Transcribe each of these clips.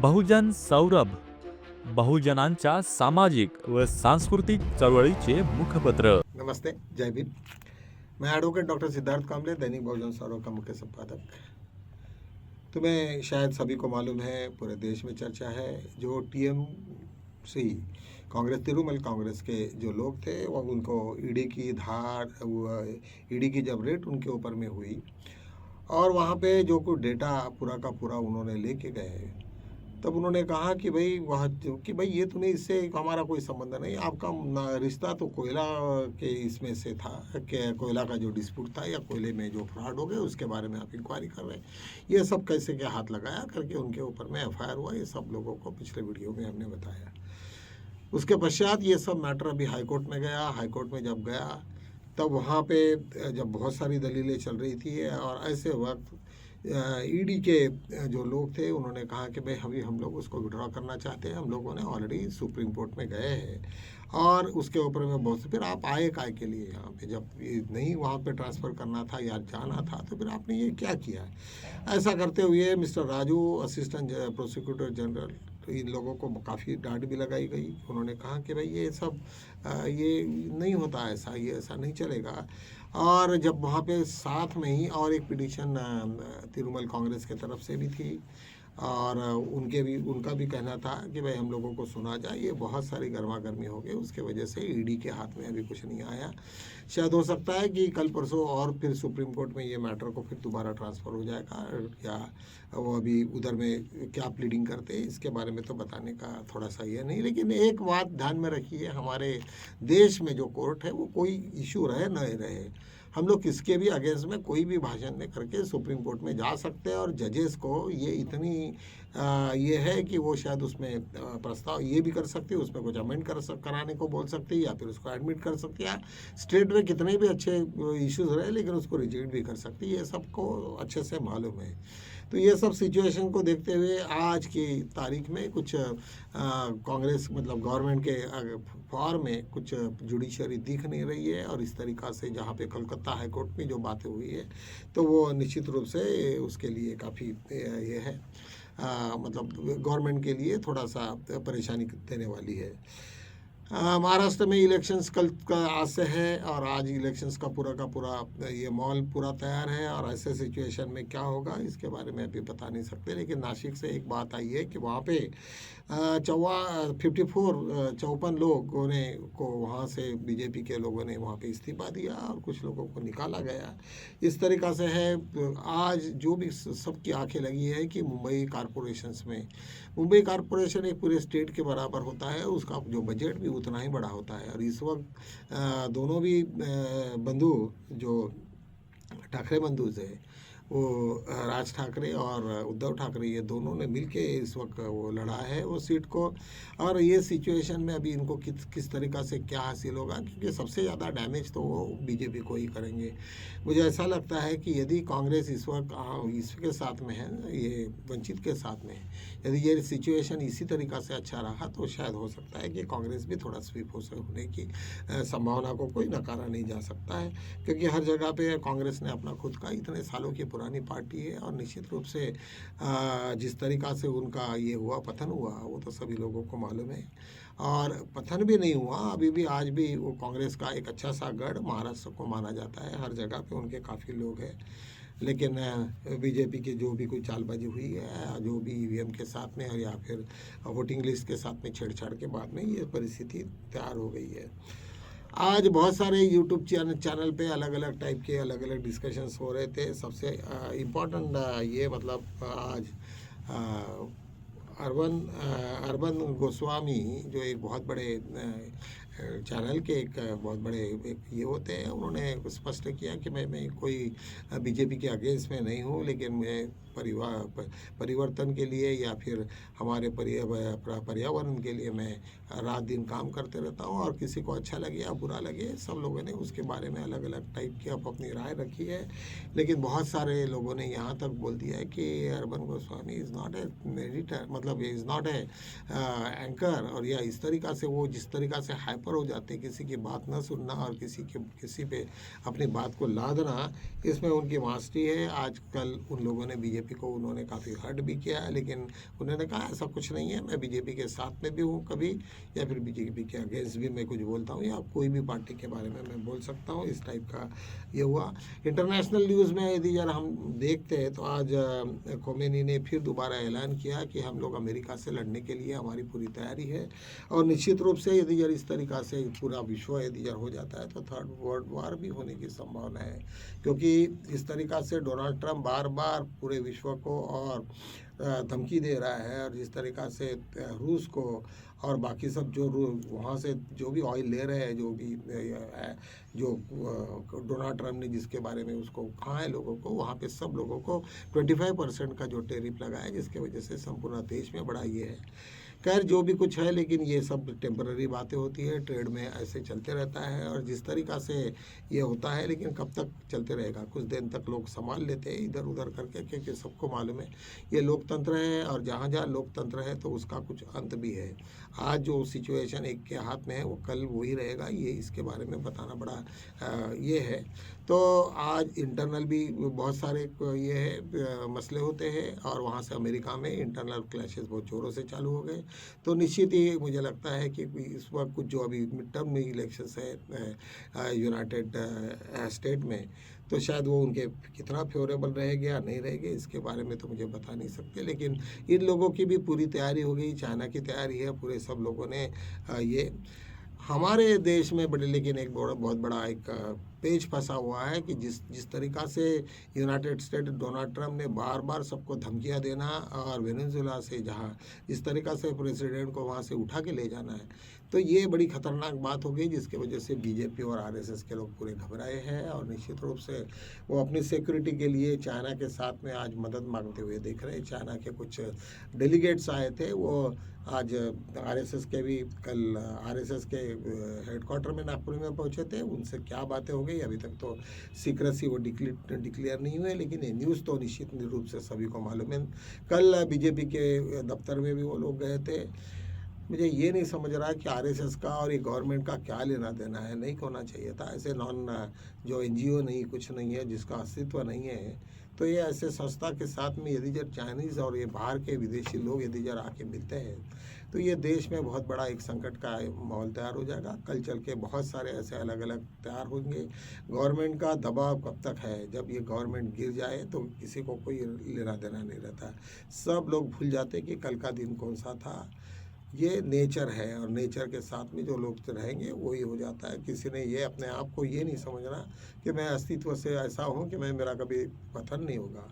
बहुजन सौरभ, बहुजनांच्या सामाजिक व सांस्कृतिक चळवळीचे मुखपत्र. नमस्ते, जय भीम। मैं एडवोकेट डॉक्टर सिद्धार्थ कामले, दैनिक बहुजन सौरभ का मुख्य संपादक। तुम्हें शायद सभी को मालूम है, पूरे देश में चर्चा है, जो टीएमसी कांग्रेस तृणमूल कांग्रेस के जो लोग थे वो उनको ईडी की धार, ईडी की जब रेड उनके ऊपर में हुई और वहाँ पे जो कुछ डेटा पूरा का पूरा उन्होंने लेके गए, तब उन्होंने कहा कि भाई ये तूने इससे हमारा कोई संबंध नहीं, आपका रिश्ता तो कोयला के इसमें से था कि कोयला का जो डिस्प्यूट था या कोयले में जो फ्रॉड हो गए उसके बारे में आप इंक्वायरी कर रहे हैं, ये सब कैसे क्या हाथ लगाया करके उनके ऊपर में एफआईआर हुआ। ये सब लोगों को पिछले वीडियो में हमने बताया। उसके पश्चात ये सब मैटर अभी हाईकोर्ट में गया। हाईकोर्ट में जब गया तब वहाँ पे जब बहुत सारी दलीलें चल रही थी और ऐसे वक्त ईडी के जो लोग थे उन्होंने कहा कि भाई अभी हम लोग उसको विड्रॉ करना चाहते हैं, हम लोगों ने ऑलरेडी सुप्रीम कोर्ट में गए हैं और उसके ऊपर में बहुत से फिर आप आए काय के लिए यहाँ पे, जब नहीं वहाँ पे ट्रांसफ़र करना था या जाना था तो फिर आपने ये क्या किया। ऐसा करते हुए mister Raju, assistant prosecutor general, इन लोगों को काफ़ी डांट भी लगाई गई। उन्होंने कहा कि भाई ये सब ये नहीं होता, ऐसा ये ऐसा नहीं चलेगा। और जब वहाँ पे साथ में ही और एक पिटीशन तृणमूल कांग्रेस की तरफ से भी थी और उनका भी कहना था कि भाई हम लोगों को सुना जाए, ये बहुत सारी गर्मा गर्मी हो गई, उसके वजह से ईडी के हाथ में अभी कुछ नहीं आया। शायद हो सकता है कि कल परसों और फिर सुप्रीम कोर्ट में ये मैटर को फिर दोबारा ट्रांसफ़र हो जाएगा, या वो अभी उधर में क्या प्लीडिंग करते हैं इसके बारे में तो बताने का थोड़ा सा ये नहीं। लेकिन एक बात ध्यान में रखिए, हमारे देश में जो कोर्ट है वो कोई इशू रहे न रहे, हम लोग किसके भी अगेंस्ट में कोई भी भाषण में करके सुप्रीम कोर्ट में जा सकते हैं। और जजेस को ये इतनी ये है कि वो शायद उसमें प्रस्ताव ये भी कर सकते हैं, उसमें कुछ अमेंड कराने को बोल सकते हैं या फिर उसको एडमिट कर सकते हैं। स्टेट में कितने भी अच्छे इश्यूज रहे लेकिन उसको रिजेक्ट भी कर सकती है, ये सबको अच्छे से मालूम है। तो ये सब सिचुएशन को देखते हुए आज की तारीख में कुछ कांग्रेस मतलब गवर्नमेंट के फॉर्म में कुछ जुडिशरी दिख नहीं रही है। और इस तरीक़ा से जहाँ पे कलकत्ता हाई कोर्ट में जो बातें हुई है तो वो निश्चित रूप से उसके लिए काफ़ी ये है, मतलब गवर्नमेंट के लिए थोड़ा सा परेशानी देने वाली है। महाराष्ट्र में इलेक्शंस कल का आज से है और आज इलेक्शंस का पूरा ये माहौल पूरा तैयार है। और ऐसे सिचुएशन में क्या होगा इसके बारे में अभी बता नहीं सकते। लेकिन नासिक से एक बात आई है कि वहाँ पे 54 लोगों ने को वहाँ से बीजेपी के लोगों ने वहाँ पे इस्तीफा दिया और कुछ लोगों को निकाला गया। इस तरीक़ा से है। आज जो भी सबकी आंखें लगी है कि मुंबई कारपोरेशन एक पूरे स्टेट के बराबर होता है, उसका जो बजट भी उतना ही बड़ा होता है। और इस वक्त दोनों भी बंधु जो ठाकरे बंधु थे, वो राज ठाकरे और उद्धव ठाकरे, ये दोनों ने मिलके इस वक्त वो लड़ा है वो सीट को। और ये सिचुएशन में अभी इनको किस तरीक़ा से क्या हासिल होगा, क्योंकि सबसे ज़्यादा डैमेज तो वो बीजेपी को ही करेंगे। मुझे ऐसा लगता है कि यदि कांग्रेस इस वक्त इसके साथ में है, ये वंचित के साथ में है, यदि ये सिचुएशन इसी तरीक़ा से अच्छा रहा तो शायद हो सकता है कि कांग्रेस भी थोड़ा स्वीप होने की संभावना को कोई नकारा नहीं जा सकता है। क्योंकि हर जगह पे कांग्रेस ने अपना खुद का इतने सालों की पुरानी पार्टी है और निश्चित रूप से जिस तरीक़ा से उनका ये हुआ पतन हुआ वो तो सभी लोगों को मालूम है। और पतन भी नहीं हुआ, अभी भी आज भी वो कांग्रेस का एक अच्छा सा गढ़ महाराष्ट्र को माना जाता है, हर जगह पे उनके काफ़ी लोग हैं। लेकिन बीजेपी की जो भी कोई चालबाजी हुई है, जो भी ईवीएम के साथ में और या फिर वोटिंग लिस्ट के साथ में छेड़छाड़ के बाद में ये परिस्थिति तैयार हो गई है। आज बहुत सारे यूट्यूब चैनल पे अलग अलग टाइप के अलग अलग डिस्कशंस हो रहे थे। सबसे इम्पोर्टेंट ये मतलब आज अरबन गोस्वामी जो एक बहुत बड़े चैनल के एक बहुत बड़े एक ये होते हैं, उन्होंने स्पष्ट किया कि मैं कोई बीजेपी के अगेंस्ट में नहीं हूँ, लेकिन मैं परिवर्तन के लिए या फिर हमारे पर्यावरण के लिए मैं रात दिन काम करते रहता हूँ। और किसी को अच्छा लगे या बुरा लगे, सब लोगों ने उसके बारे में अलग अलग टाइप की अपनी राय रखी है। लेकिन बहुत सारे लोगों ने यहाँ तक बोल दिया है कि urban Goswami is not a editor, मतलब इज़ नॉट ए एंकर, और या इस तरीक़ा से वो जिस तरीक़ा से ऊपर हो जाते, किसी की बात न सुनना और किसी पे अपनी बात को लादना, इसमें उनकी मास्टरी है। आजकल उन लोगों ने बीजेपी को उन्होंने काफ़ी हर्ट भी किया है, लेकिन उन्होंने कहा ऐसा कुछ नहीं है, मैं बीजेपी के साथ में भी हूँ कभी, या फिर बीजेपी के अगेंस्ट भी मैं कुछ बोलता हूँ, या कोई भी पार्टी के बारे में मैं बोल सकता हूँ। इस टाइप का ये हुआ। इंटरनेशनल न्यूज़ में यदि यार हम देखते हैं तो आज खोमेनी ने फिर दोबारा ऐलान किया कि हम लोग अमेरिका से लड़ने के लिए हमारी पूरी तैयारी है, और निश्चित रूप से यदि यार इस तरीक़ा से पूरा विश्व यदि यार हो जाता है तो थर्ड वर्ल्ड वार भी होने की संभावना है, क्योंकि इस तरीक़ा से डोनाल्ड ट्रंप बार बार पूरे विश्व को और धमकी दे रहा है, और जिस तरीक़ा से रूस को और बाकी सब जो वहाँ से जो भी ऑयल ले रहे हैं, जो भी जो डोनाल्ड ट्रंप ने जिसके बारे में उसको कहा है लोगों को, वहाँ पे सब लोगों को 25% का जो टैरिफ लगा है, जिसके वजह से संपूर्ण देश में बड़ा ये है। खैर जो भी कुछ है, लेकिन ये सब टेम्पररी बातें होती है, ट्रेड में ऐसे चलते रहता है, और जिस तरीक़ा से ये होता है, लेकिन कब तक चलते रहेगा, कुछ दिन तक लोग संभाल लेते हैं इधर उधर करके, क्योंकि सबको मालूम है ये लोकतंत्र है, और जहाँ जहाँ लोकतंत्र है तो उसका कुछ अंत भी है। आज जो सिचुएशन एक के हाथ में है वो कल वही रहेगा, ये इसके बारे में बताना बड़ा ये है। तो आज इंटरनल भी बहुत सारे ये है मसले होते हैं, और वहाँ से अमेरिका में इंटरनल क्लैशेस बहुत ज़ोरों से चालू हो गए। तो निश्चित ही मुझे लगता है कि इस वक्त कुछ जो अभी मिड टर्म में इलेक्शंस है यूनाइटेड स्टेट में, तो शायद वो उनके कितना फेवरेबल रहेगा या नहीं रहेगा इसके बारे में तो मुझे बता नहीं सकते, लेकिन इन लोगों की भी पूरी तैयारी हो गई, चाइना की तैयारी है, पूरे सब लोगों ने ये हमारे देश में बड़े, लेकिन एक बहुत बड़ा एक पेच फंसा हुआ है कि जिस तरीक़ा से यूनाइटेड स्टेट डोनाल्ड ट्रंप ने बार बार सबको धमकियां देना, और वेनेजुएला से जहां जिस तरीक़ा से प्रेसिडेंट को वहां से उठा के ले जाना है, तो ये बड़ी ख़तरनाक बात हो गई, जिसके वजह से बीजेपी और आरएसएस के लोग पूरे घबराए हैं, और निश्चित रूप से वो अपनी सिक्योरिटी के लिए चाइना के साथ में आज मदद मांगते हुए दिख रहे हैं। चाइना के कुछ डेलीगेट्स आए थे, वो आज आरएसएस के भी कल आरएसएस के हेडक्वार्टर में नागपुर में पहुंचे थे। उनसे क्या बातें हो गई अभी तक तो सीक्रेसी वो डिक्लेयर नहीं हुए, लेकिन ये न्यूज़ तो निश्चित रूप से सभी को मालूम है। कल बीजेपी के दफ्तर में भी वो लोग गए थे। मुझे ये नहीं समझ रहा कि आरएसएस का और ये गवर्नमेंट का क्या लेना देना है, नहीं होना चाहिए था। ऐसे जो एनजीओ नहीं, कुछ नहीं है, जिसका अस्तित्व नहीं है, तो ये ऐसे संस्था के साथ में यदि जब चाइनीज़ और ये बाहर के विदेशी लोग यदि जब आके मिलते हैं, तो ये देश में बहुत बड़ा एक संकट का माहौल तैयार हो जाएगा। कल चल के बहुत सारे ऐसे अलग अलग तैयार होंगे। गवर्नमेंट का दबाव कब तक है, जब ये गवर्नमेंट गिर जाए तो किसी को कोई लेना देना नहीं रहता, सब लोग भूल जाते कि कल का दिन कौन सा था। ये नेचर है, और नेचर के साथ में जो लोग रहेंगे वही हो जाता है। किसी ने ये अपने आप को ये नहीं समझना कि मैं अस्तित्व से ऐसा हूँ कि मेरा कभी पतन नहीं होगा।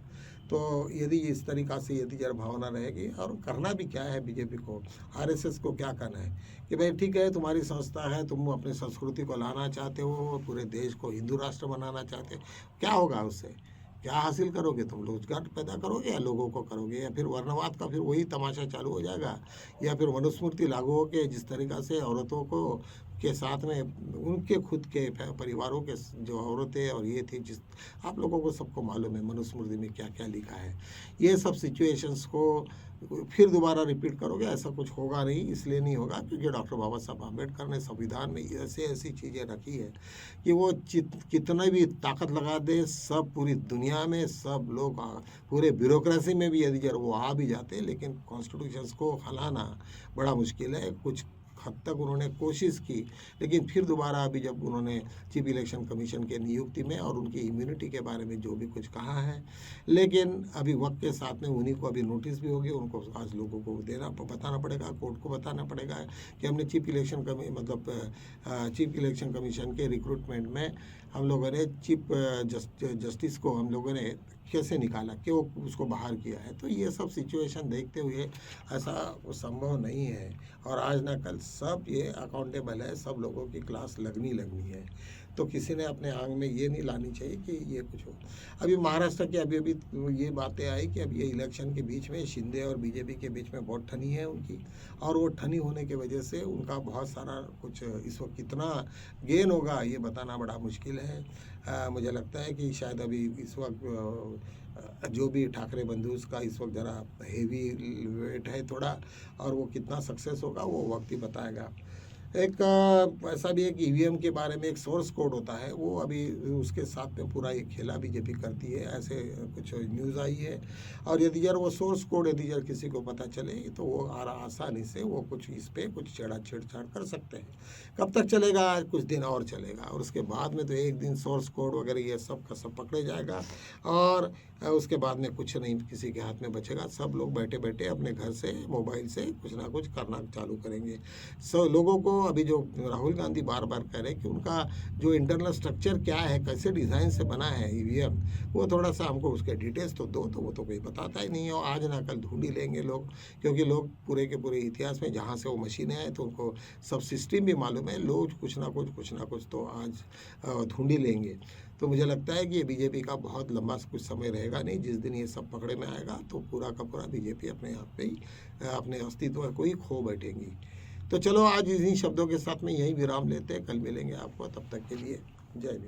तो यदि इस तरीक़ा से यदि जड़ भावना रहेगी, और करना भी क्या है बीजेपी को, आरएसएस को क्या करना है कि भाई ठीक है, तुम्हारी संस्था है, तुम अपनी संस्कृति को लाना चाहते हो, पूरे देश को हिंदू राष्ट्र बनाना चाहते हो, क्या होगा उससे, क्या हासिल करोगे तुम? रोजगार पैदा करोगे या लोगों को करोगे, या फिर वर्णवाद का फिर वही तमाशा चालू हो जाएगा, या फिर मनुस्मृति लागू हो के जिस तरीक़ा से औरतों को के साथ में उनके खुद के परिवारों के जो औरतें और ये थी, जिस आप लोगों को सबको मालूम है मनुस्मृति में क्या क्या लिखा है, ये सब सिचुएशंस को फिर दोबारा रिपीट करोगे, ऐसा कुछ होगा नहीं। इसलिए नहीं होगा क्योंकि डॉक्टर बाबा साहब आम्बेडकर ने संविधान में ऐसे ऐसी चीज़ें रखी है कि वो कितना भी ताकत लगा दे, सब पूरी दुनिया में सब लोग पूरे ब्यूरोक्रेसी में भी यदि वो आ भी जाते, लेकिन कॉन्स्टिट्यूशंस को हलाना बड़ा मुश्किल है। कुछ हद तक उन्होंने कोशिश की, लेकिन फिर दोबारा अभी जब उन्होंने चीफ इलेक्शन कमीशन के नियुक्ति में और उनकी इम्यूनिटी के बारे में जो भी कुछ कहा है, लेकिन अभी वक्त के साथ में उन्हीं को अभी नोटिस भी हो गया, उनको आज लोगों को बताना पड़ेगा, कोर्ट को बताना पड़ेगा कि हमने चीफ इलेक्शन कमीशन के रिक्रूटमेंट में हम लोगों ने चीफ जस्टिस को हम लोगों ने कैसे निकाला, क्यों उसको बाहर किया है। तो ये सब सिचुएशन देखते हुए ऐसा संभव नहीं है, और आज ना कल सब ये अकाउंटेबल है, सब लोगों की क्लास लगनी है। तो किसी ने अपने आंग में ये नहीं लानी चाहिए कि ये कुछ हो। अभी महाराष्ट्र की अभी ये बातें आई कि अब ये इलेक्शन के बीच में शिंदे और बीजेपी के बीच में बहुत ठनी है उनकी, और वो ठनी होने की वजह से उनका बहुत सारा कुछ इस वक्त कितना गेन होगा ये बताना बड़ा मुश्किल है। मुझे लगता है कि शायद अभी इस वक्त जो भी ठाकरे बंधुओं का इस वक्त ज़रा हेवी वेट है थोड़ा, और वो कितना सक्सेस होगा वो वक्त ही बताएगा। एक ऐसा भी है कि ईवीएम के बारे में एक सोर्स कोड होता है, वो अभी उसके साथ में पूरा ये खेला बीजेपी करती है, ऐसे कुछ न्यूज़ आई है। और यदि यार वो सोर्स कोड यदि यार किसी को पता चले तो वो आसानी से वो कुछ इस पे कुछ छेड़छाड़ कर सकते हैं। कब तक चलेगा? कुछ दिन और चलेगा, और उसके बाद में तो एक दिन सोर्स कोड वगैरह ये सब का सब पकड़े जाएगा, और उसके बाद में कुछ नहीं किसी के हाथ में बचेगा। सब लोग बैठे बैठे अपने घर से मोबाइल से कुछ ना कुछ करना चालू करेंगे। लोगों को अभी जो राहुल गांधी बार बार कह रहे हैं कि उनका जो इंटरनल स्ट्रक्चर क्या है, कैसे डिज़ाइन से बना है ईवीएम, वो थोड़ा सा हमको उसके डिटेल्स तो दो, तो वो तो कोई बताता ही नहीं है। और आज ना कल ढूंढ ही लेंगे लोग, क्योंकि लोग पूरे के पूरे इतिहास में जहाँ से वो मशीनें आए तो उनको सब सिस्टम भी मालूम है। लोग कुछ ना कुछ तो आज ढूंढ ही लेंगे। तो मुझे लगता है कि ये बीजेपी का बहुत लंबा कुछ समय रहेगा नहीं। जिस दिन ये सब पकड़े में आएगा तो पूरा का पूरा बीजेपी अपने आप पे ही अपने अस्तित्व को ही खो बैठेंगी। तो चलो आज इन्हीं शब्दों के साथ में यही विराम लेते हैं, कल मिलेंगे आपको, तब तक के लिए जय हिंद।